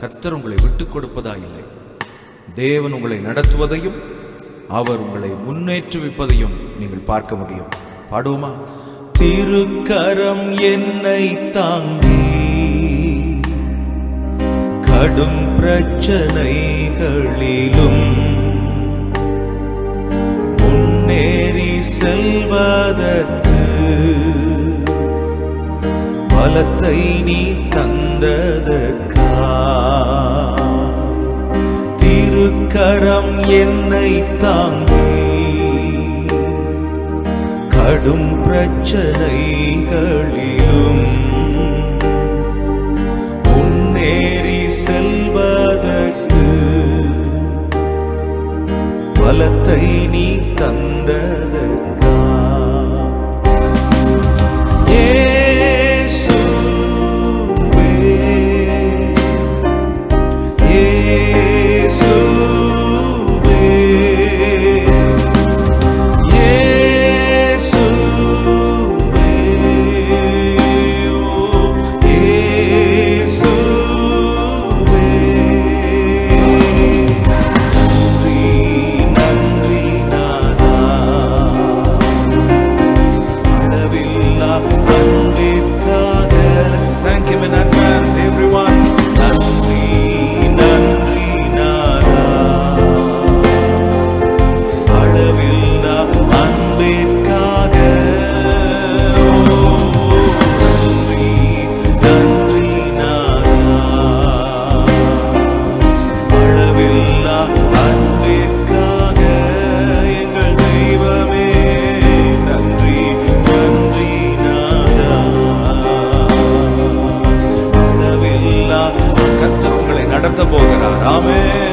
கர்த்தர் உங்களை விட்டுக் கொடுப்பதா இல்லை. தேவன் உங்களை நடத்துவதையும் அவர் உங்களை முன்னேற்றுவிப்பதையும் நீங்கள் பார்க்க முடியும். பாடுவோமா? திருக்கரம் என்னை தாங்கி கடும் பிரச்சனைகளிலும் முன்னேறி செல்வதற்கு பலத்தை நீ தந்ததற்கா திருக்கரம் என்னை தாங்கி கடும் பிரச்சனைகளிலும் முன்னேறி செல்வதற்கு பலத்தை நீ தந்ததற்கா நடத்த போகிறார். ஆமென்.